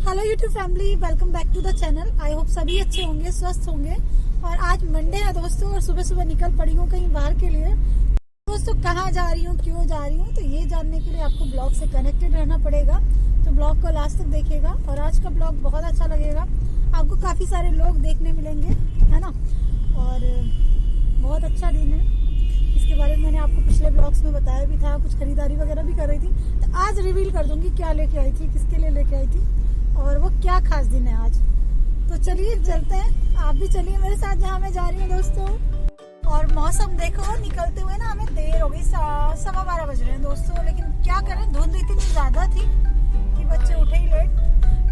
Hello YouTube family, welcome back to the channel. I hope सभी अच्छे होंगे, स्वस्थ होंगे। और आज मंडे है दोस्तों, और सुबह सुबह निकल पड़ी हूँ कहीं बाहर के लिए। दोस्तों कहाँ जा रही हूँ, क्यों जा रही हूँ, तो ये जानने के लिए आपको ब्लॉग से कनेक्टेड रहना पड़ेगा। तो ब्लॉग को लास्ट तक देखिएगा और आज का ब्लॉग बहुत अच्छा लगेगा। आपको काफी सारे लोग देखने मिलेंगे, है ना। और बहुत अच्छा दिन है, इसके बारे में मैंने आपको पिछले ब्लॉग्स में बताया भी था। कुछ खरीदारी वगैरह भी कर रही थी, तो आज रिवील कर दूंगी क्या लेके आई थी, किसके लिए लेके आई थी और वो क्या खास दिन है आज। तो चलिए चलते हैं, आप भी चलिए मेरे साथ जहाँ मैं जा रही हूँ दोस्तों। और मौसम देखो, निकलते हुए ना हमें देर हो गई, 12:15 बज रहे हैं दोस्तों। लेकिन क्या करें, धुंध इतनी ज्यादा थी कि बच्चे उठे ही लेट।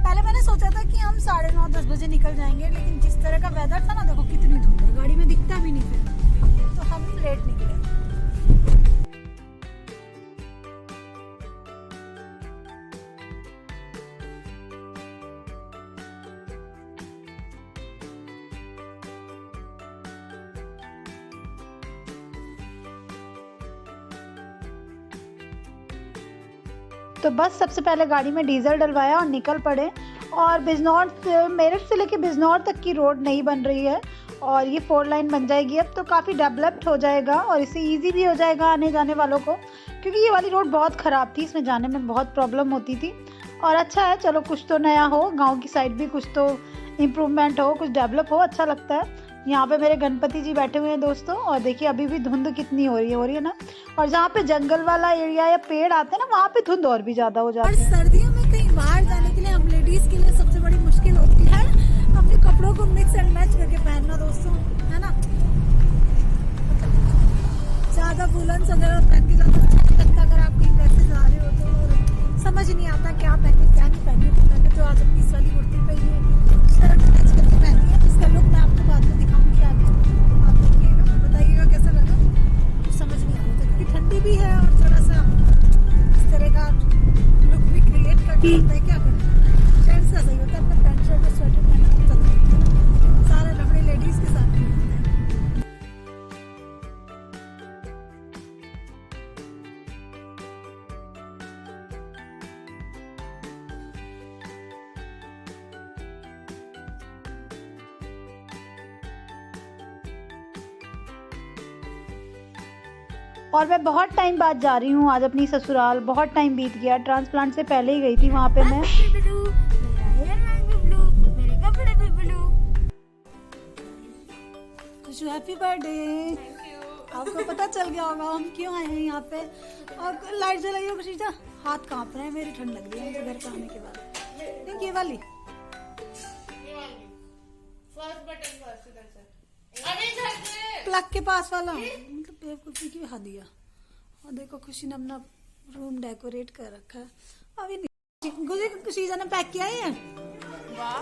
पहले मैंने सोचा था कि हम 9:30-10 बजे निकल जाएंगे, लेकिन जिस तरह का वेदर था ना, देखो कितनी धुंध है, गाड़ी में दिखता भी नहीं फिर, तो हम लेट निकले। तो बस सबसे पहले गाड़ी में डीजल डलवाया और निकल पड़े। और बिजनौर, मेरठ से लेके बिजनौर तक की रोड नहीं बन रही है और ये 4 लाइन बन जाएगी अब, तो काफ़ी डेवलप्ड हो जाएगा और इससे इजी भी हो जाएगा आने जाने वालों को, क्योंकि ये वाली रोड बहुत ख़राब थी, इसमें जाने में बहुत प्रॉब्लम होती थी। और अच्छा है, चलो कुछ तो नया हो, गाँव की साइड भी कुछ तो इम्प्रूवमेंट हो, कुछ डेवलप हो, अच्छा लगता है। यहाँ पे मेरे गणपति जी बैठे हुए हैं दोस्तों, और देखिए अभी भी धुंध कितनी हो रही है ना। और जहाँ पे जंगल वाला एरिया या पेड़ आते हैं ना, वहाँ पे धुंध और भी ज्यादा हो जाती है। सर्दियों में कहीं बाहर जाने के लिए हम लेडीज के लिए सबसे बड़ी मुश्किल होती है अपने कपड़ों को मिक्स एंड मैच करके पहनना दोस्तों, है ना। ज्यादा वुलन वगैरह पहन के ज्यादा अच्छा नहीं लगता अगर आप कहीं वैसे जा रहे हो तो। और समझ नहीं आता क्या पहने क्या नहीं पहने। तो मैंने तो आज अपनी वाली कुर्ती पहनी है, शर्ट मैच करके पहनी है, जिसका लुक मैं आपको बाद में दिखाऊंगी। आप देखिएगा, बताइएगा कैसा लगा। तो समझ नहीं आ रहा था क्योंकि ठंडी भी है और थोड़ा सा इस तरह का लुक भी क्रिएट करना होता है। क्या करें, जेंट्स का सही होता है, अपना पैंट शर्ट और स्वेटर पहना तो चलता है, सारे लफड़े लेडीज के साथ नहीं होते हैं। और मैं बहुत टाइम बाद जा रही हूँ आज अपनी ससुराल, बहुत टाइम बीत गया, ट्रांसप्लांट से पहले ही गई थी वहाँ पे मैं। खुशू हैप्पी बर्थडे। आपको पता चल गया होगा हम क्यों आए हैं यहाँ पे। और लाइट जलाइए खुशी जा, हाथ कांप रहे हैं, मेरी ठंड लग रही है मुझे घर पे आने के बाद। नहीं ये वाली प्लग के पास वाला, मतलब बेवकूफी की हद दिया। और देखो खुशी ने अपना रूम डेकोरेट कर रखा है। अभी नहीं खुशी ने पैक किया है। वाह,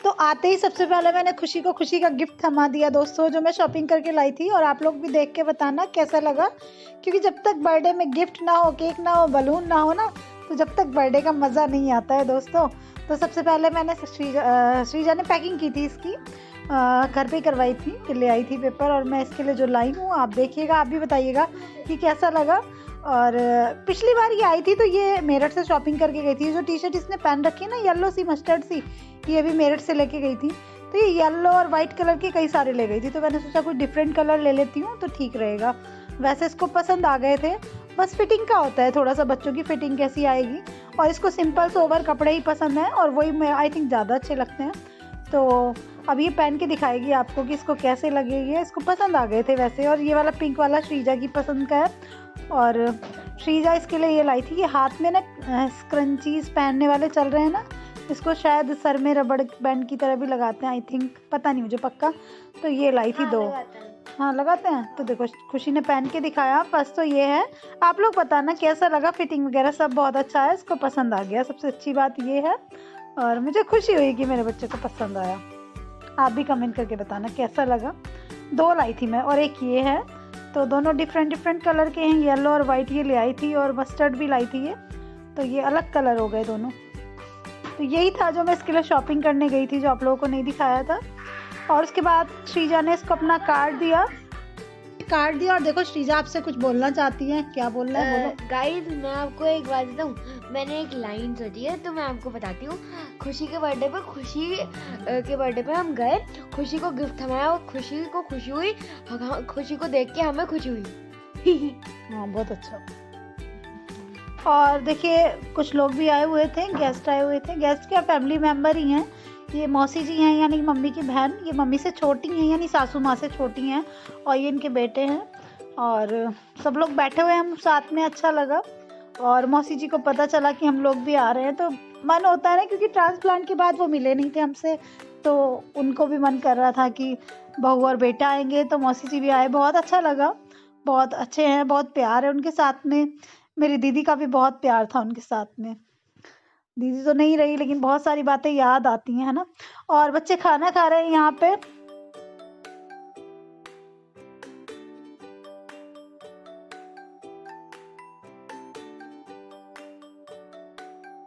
तो आते ही सबसे पहले मैंने खुशी को खुशी का गिफ्ट थमा दिया दोस्तों, जो मैं शॉपिंग करके लाई थी। और आप लोग भी देख के बताना कैसा लगा, क्योंकि जब तक बर्थडे में गिफ्ट ना हो, केक ना हो, बलून ना हो ना, तो जब तक बर्थडे का मज़ा नहीं आता है दोस्तों। तो सबसे पहले मैंने श्रीजा ने पैकिंग की थी इसकी, घर पे ही करवाई थी, फिर ले आई थी पेपर। और मैं इसके लिए जो लाई हूँ, आप देखिएगा, आप भी बताइएगा कि कैसा लगा। और पिछली बार ये आई थी तो ये मेरठ से शॉपिंग करके गई थी। जो टी शर्ट इसने पहन रखी है ना, येलो सी मस्टर्ड सी, ये भी मेरठ से लेके गई थी। तो ये येलो और वाइट कलर के कई सारे ले गई थी, तो मैंने सोचा कुछ डिफरेंट कलर ले लेती हूँ तो ठीक रहेगा। वैसे इसको पसंद आ गए थे, बस फिटिंग का होता है थोड़ा सा, बच्चों की फिटिंग कैसी आएगी। और इसको सिंपल सोवर कपड़े ही पसंद हैं और वही मैं आई थिंक ज़्यादा अच्छे लगते हैं। तो अब ये पहन के दिखाएगी आपको कि इसको कैसे लगेगी। इसको पसंद आ गए थे वैसे। और ये वाला पिंक वाला श्रीजा की पसंद का है। और श्रीजा इसके लिए ये लाई थी, ये हाथ में ना स्क्रंचीज पहनने वाले चल रहे हैं ना, इसको शायद सर में रबड़ बैंड की तरह भी लगाते हैं आई थिंक, पता नहीं मुझे पक्का। तो ये लाई थी दो। हाँ लगाते हैं। तो देखो खुशी ने पहन के दिखाया। फर्स्ट तो ये है, आप लोग बताना कैसा लगा, फिटिंग वगैरह सब बहुत अच्छा है, इसको पसंद आ गया, सबसे अच्छी बात ये है। और मुझे खुशी हुई कि मेरे बच्चे को पसंद आया। आप भी कमेंट करके बताना कैसा लगा। 2 लाई थी मैं और एक ये है, तो दोनों डिफरेंट कलर के हैं, येलो और वाइट ये ले आई थी, और मस्टर्ड भी लाई थी ये, तो ये अलग कलर हो गए दोनों। तो यही था जो मैं इसके लिए शॉपिंग करने गई थी, जो आप लोगों को नहीं दिखाया था। और उसके बाद श्रीजा ने इसको अपना कार्ड दिया काट दिया। और देखो श्रीजा आपसे कुछ बोलना चाहती है, क्या बोलना है बोलो। गाइस मैं आपको एक बात बताऊं, मैंने एक लाइन सोची है तो मैं आपको बताती हूँ। खुशी के बर्थडे पे हम गए, खुशी को गिफ्ट थमाया और खुशी को खुशी हुई, खुशी को देख के हमें खुशी हुई। हाँ बहुत अच्छा। और देखिए कुछ लोग भी आए हुए थे, गेस्ट आए हुए थे। गेस्ट क्या, फैमिली मेम्बर ही हैं। ये मौसी जी हैं यानी मम्मी की बहन, ये मम्मी से छोटी हैं यानी सासू माँ से छोटी हैं, और ये इनके बेटे हैं। और सब लोग बैठे हुए हैं हम साथ में, अच्छा लगा। और मौसी जी को पता चला कि हम लोग भी आ रहे हैं तो मन होता है ना, क्योंकि ट्रांसप्लांट के बाद वो मिले नहीं थे हमसे, तो उनको भी मन कर रहा था कि बहू और बेटा आएंगे, तो मौसी जी भी आए, बहुत अच्छा लगा। बहुत अच्छे हैं, बहुत प्यार है उनके साथ में। मेरी दीदी का भी बहुत प्यार था उनके साथ में। दीदी तो नहीं रही लेकिन बहुत सारी बातें याद आती हैं, है ना। और बच्चे खाना खा रहे हैं यहाँ पे।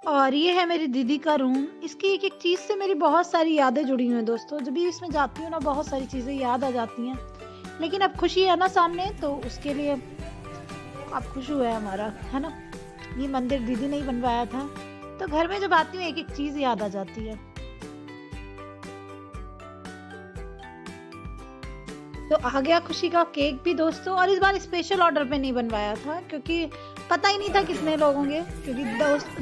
और ये है मेरी दीदी का रूम। इसकी एक एक चीज से मेरी बहुत सारी यादें जुड़ी हुई हैं दोस्तों। जब भी इसमें जाती हूँ ना, बहुत सारी चीजें याद आ जाती हैं। लेकिन अब खुशी है ना सामने, तो उसके लिए अब खुश हुआ है हमारा, है ना। ये मंदिर दीदी ने ही बनवाया था, तो घर में जब आती हूँ एक एक चीज याद आ जाती है। तो आ गया खुशी का केक भी दोस्तों। और इस बार स्पेशल ऑर्डर पे नहीं बनवाया था, क्योंकि पता ही नहीं था कितने लोग होंगे, क्योंकि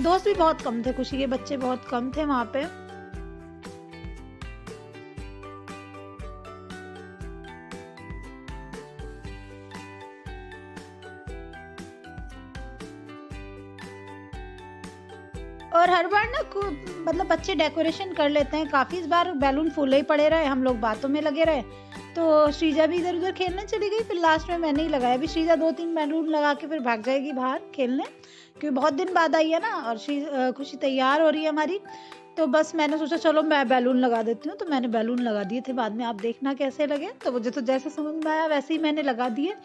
दोस्त भी बहुत कम थे, खुशी के बच्चे बहुत कम थे वहां पे। और हर बार ना मतलब बच्चे डेकोरेशन कर लेते हैं काफी। इस बार बैलून फूले ही पड़े रहे, हम लोग बातों में लगे रहे, तो श्रीजा भी इधर उधर खेलने चली गई। फिर लास्ट में मैंने ही लगाया। अभी श्रीजा 2-3 बैलून लगा के फिर भाग जाएगी बाहर खेलने, क्योंकि बहुत दिन बाद आई है ना। और खुशी तैयार हो रही है हमारी, तो बस मैंने सोचा चलो मैं बैलून लगा देती हूँ। तो मैंने बैलून लगा दिए थे, बाद में आप देखना कैसे लगे। तो मुझे तो जैसे समझ में आया वैसे ही मैंने लगा दिए,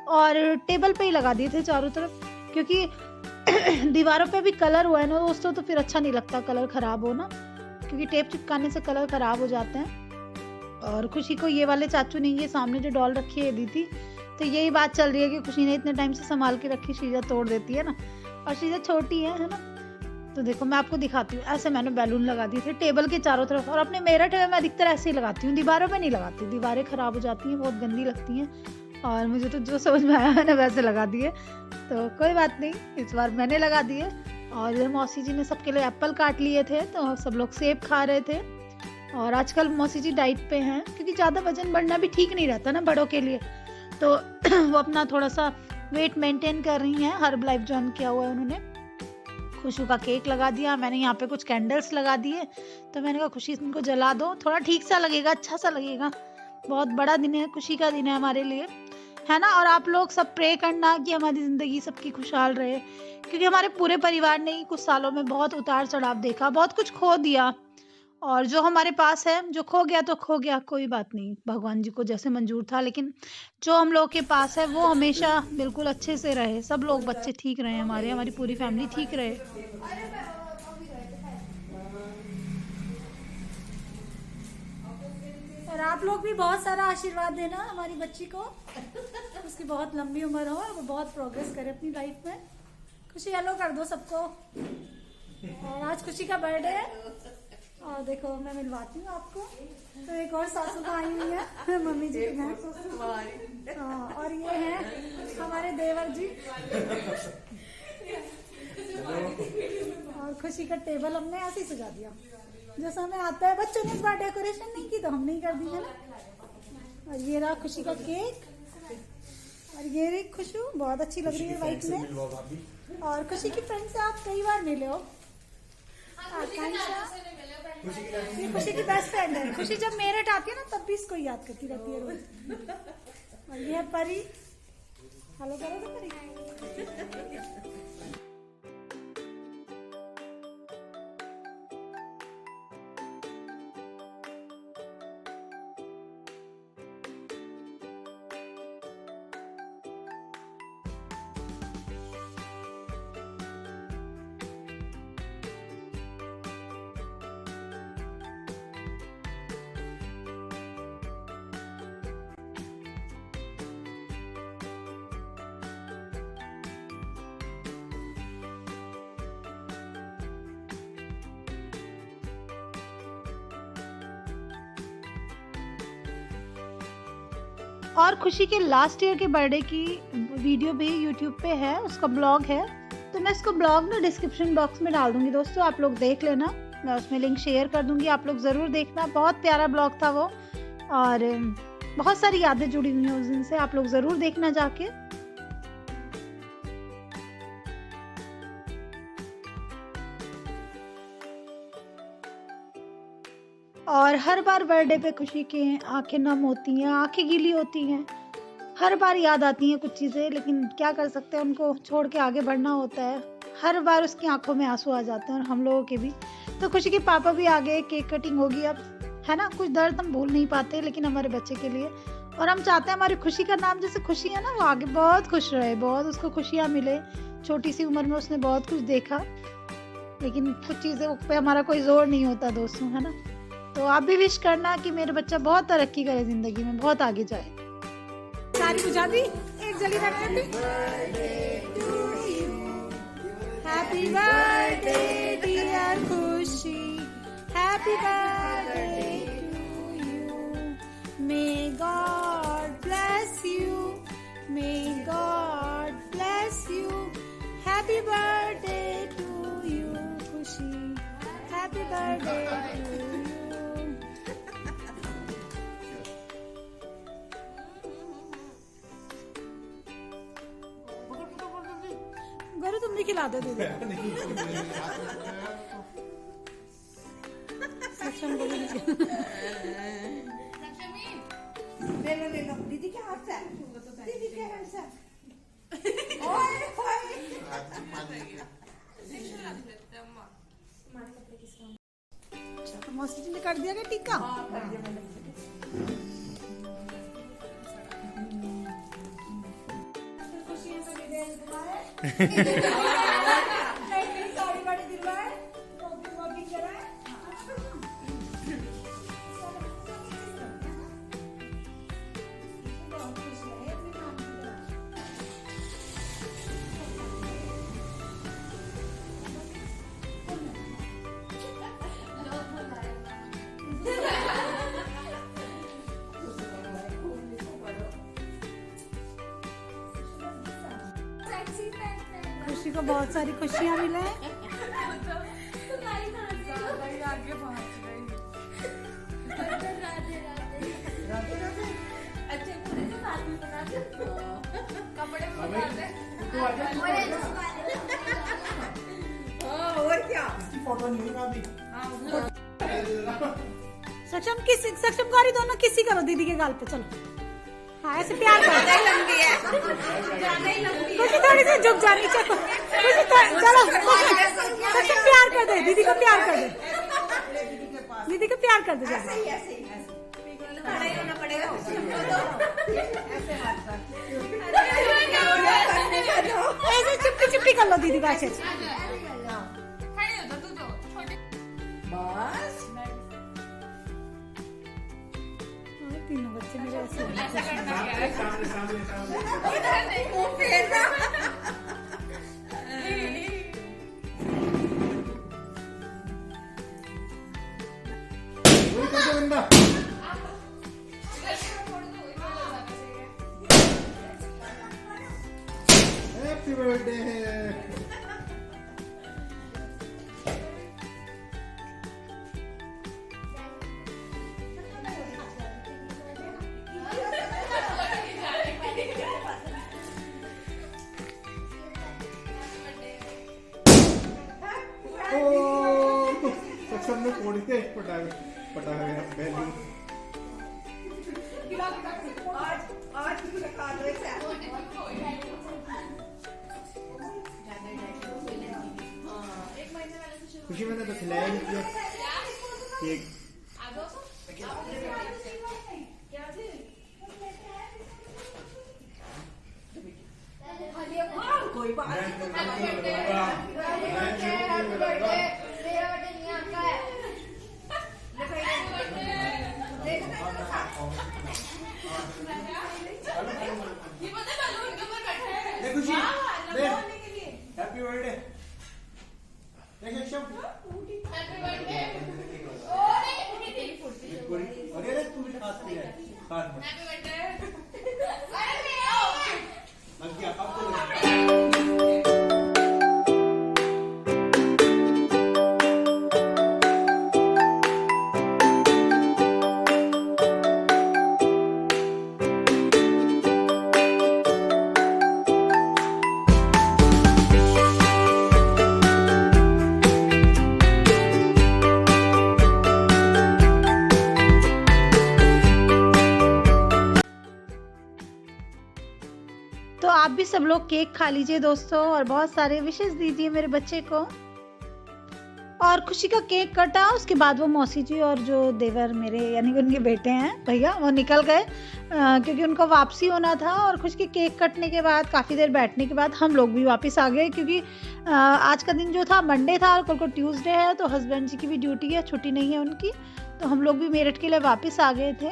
और टेबल पे ही लगा दिए थे चारों तरफ, क्योंकि दीवारों पे भी कलर हुआ है ना दोस्तों, तो फिर अच्छा नहीं लगता कलर खराब हो ना, क्योंकि टेप चिपकाने से कलर खराब हो जाते हैं। और खुशी को ये वाले चाचू ने ये सामने जो डॉल रखी है दी थी, तो यही बात चल रही है कि खुशी ने इतने टाइम से संभाल के रखी, श्रीजा तोड़ देती है ना। और श्रीजा छोटी है ना। तो देखो मैं आपको दिखाती हूँ, ऐसे मैंने बैलून लगा दिए थे टेबल के चारों तरफ। और अपने मेरठ में मैं अधिकतर ऐसे ही लगाती हूँ, दीवारों पे नहीं लगाती, दीवारें खराब हो जाती हैं, बहुत गंदी लगती हैं। और मुझे तो जो समझ में आया मैंने वैसे लगा दिए, तो कोई बात नहीं, इस बार मैंने लगा दिए। और इधर मौसी जी ने सबके लिए एप्पल काट लिए थे, तो सब लोग सेब खा रहे थे। और आजकल मौसी जी डाइट पे हैं, क्योंकि ज़्यादा वजन बढ़ना भी ठीक नहीं रहता ना बड़ों के लिए, तो वो अपना थोड़ा सा वेट मेंटेन कर रही हैं। हर्ब लाइफ ज्वाइन किया हुआ है उन्होंने। खुशू का केक लगा दिया मैंने, यहाँ पे कुछ कैंडल्स लगा दिए, तो मैंने कहा खुशी इनको जला दो, थोड़ा ठीक सा लगेगा, अच्छा सा लगेगा। बहुत बड़ा दिन है, खुशी का दिन है हमारे लिए, है ना। और आप लोग सब प्रे करना कि हमारी ज़िंदगी सबकी खुशहाल रहे, क्योंकि हमारे पूरे परिवार ने ही कुछ सालों में बहुत उतार चढ़ाव देखा, बहुत कुछ खो दिया। और जो हमारे पास है, जो खो गया तो खो गया, कोई बात नहीं, भगवान जी को जैसे मंजूर था। लेकिन जो हम लोग के पास है वो हमेशा बिल्कुल अच्छे से रहे, सब लोग बच्चे ठीक रहे, हमारी पूरी फैमिली ठीक रहे। और आप लोग भी बहुत सारा आशीर्वाद देना हमारी बच्ची को, उसकी बहुत लंबी उम्र हो और वो बहुत प्रोग्रेस करे अपनी लाइफ में। खुशी हेलो कर दो सबको। और आज खुशी का बर्थडे है, और देखो मैं मिलवाती हूँ आपको। तो एक और सासू माँ आई हुई है, मम्मी जी की बहन। हाँ, और ये है हमारे देवर जी। और खुशी का टेबल हमने ऐसे ही सजा दिया जैसा हमें आता है। बच्चों ने इस बार डेकोरेशन नहीं की तो हमने ही कर दी है ना। और ये रहा खुशी का केक, और ये रही खुशबू, बहुत अच्छी लग रही है वाइट में। और खुशी की फ्रेंड से आप कई बार मिले हो, आकांक्षा, ये खुशी की बेस्ट फ्रेंड है। खुशी जब मेरठ आती है ना तब भी इसको याद करती रहती है रोज। और ये है परी, हेलो करो तो परी। और खुशी के लास्ट ईयर के बर्थडे की वीडियो भी यूट्यूब पे है, उसका ब्लॉग है, तो मैं इसको ब्लॉग ना डिस्क्रिप्शन बॉक्स में डाल दूंगी दोस्तों, आप लोग देख लेना। मैं उसमें लिंक शेयर कर दूंगी, आप लोग ज़रूर देखना। बहुत प्यारा ब्लॉग था वो और बहुत सारी यादें जुड़ी हुई हैं उस दिन से, आप लोग ज़रूर देखना जाके। और हर बार बर्थडे पे खुशी की आंखें नम होती हैं, आंखें गीली होती हैं, हर बार याद आती हैं कुछ चीज़ें, लेकिन क्या कर सकते हैं, उनको छोड़ के आगे बढ़ना होता है। हर बार उसकी आंखों में आंसू आ जाते हैं और हम लोगों के भी। तो खुशी के पापा भी आ गए, केक कटिंग होगी अब, है ना। कुछ दर्द हम भूल नहीं पाते लेकिन हमारे बच्चे के लिए, और हम चाहते हैं हमारी खुशी का नाम जैसे खुशी है ना, वो आगे बहुत खुश रहे, बहुत उसको खुशियाँ मिले। छोटी सी उम्र में उसने बहुत कुछ देखा, लेकिन कुछ चीज़ें पे हमारा कोई जोर नहीं होता दोस्तों, है ना। तो आप भी विश करना कि मेरे बच्चा बहुत तरक्की करे ज़िंदगी में, बहुत आगे जाए। सारी बुझा दी, एक जली happy birthday dear Khushi, happy birthday to you, may God bless you, may God bless you, happy birthday to you Khushi, happy birthday to you. Gaurav तुम भी खिला दो दीदी। सक्षम को भी ले लो दीदी के हाथ से, दीदी के हाथ से। ओए मौसी जी ने कर दिया क्या टीका? कर दिया मैंने। खुशी को बहुत सारी खुशियाँ मिले। और क्या फोटो नहीं सक्षम गौरी दोनों किसी करो दीदी के गाल पे, चलो। हाँ ऐसे प्यार कर, कुछ थोड़ी सी झुक जा नीचे को, चलो सक्षम प्यार कर दे दीदी को, प्यार कर दे दीदी को, प्यार कर दे। ऐसे चुपकी चुपकी कर लो दीदी का, ऐसे तीनों बच्चे मेरे ऐसे हैप्पी बर्थडे सबने फोड़ी थे पटाखे खुशी मैंने तो खिलाया नहीं किया केक। कोई बात हैप्पी बर्थडे अरे तू भी खास बाकी आप तो आप भी सब लोग केक खा लीजिए दोस्तों और बहुत सारे विशेष दीजिए मेरे बच्चे को। और खुशी का केक कटा, उसके बाद वो मौसी जी और जो देवर मेरे यानी कि उनके बेटे हैं भैया, वो निकल गए क्योंकि उनको वापसी होना था। और खुशी के केक कटने के बाद काफ़ी देर बैठने के बाद हम लोग भी वापस आ गए, क्योंकि आज का दिन जो था मंडे था और कल को ट्यूसडे है, तो हस्बैंड जी की भी ड्यूटी है, छुट्टी नहीं है उनकी। तो हम लोग भी मेरठ के लिए वापस आ गए थे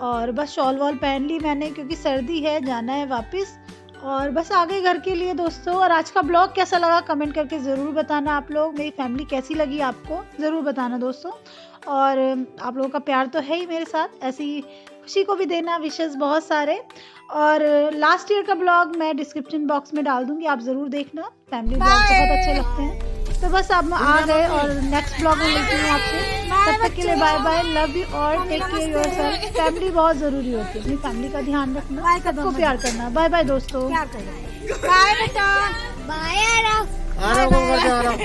और बस शॉल वॉल पहन ली मैंने, क्योंकि सर्दी है, जाना है वापस। और बस आ गए घर के लिए दोस्तों। और आज का ब्लॉग कैसा लगा कमेंट करके ज़रूर बताना आप लोग। मेरी फैमिली कैसी लगी आपको ज़रूर बताना दोस्तों। और आप लोगों का प्यार तो है ही मेरे साथ, ऐसे ही खुशी को भी देना विशेष बहुत सारे। और लास्ट ईयर का ब्लॉग मैं डिस्क्रिप्शन बॉक्स में डाल दूंगी, आप ज़रूर देखना, फैमिली ब्लॉग बहुत अच्छे लगते हैं। तो बस अब आ गए और नेक्स्ट ब्लॉग में मिलती हूँ आपसे, तब तक के लिए बाय बाय, लव यू और टेक केयर योरसेल्फ। फैमिली बहुत ज़रूरी होती है, अपनी फैमिली का ध्यान रखना, सबको प्यार करना। बाय बाय दोस्तों। बाय बेटा, बाय। आ रहा हूँ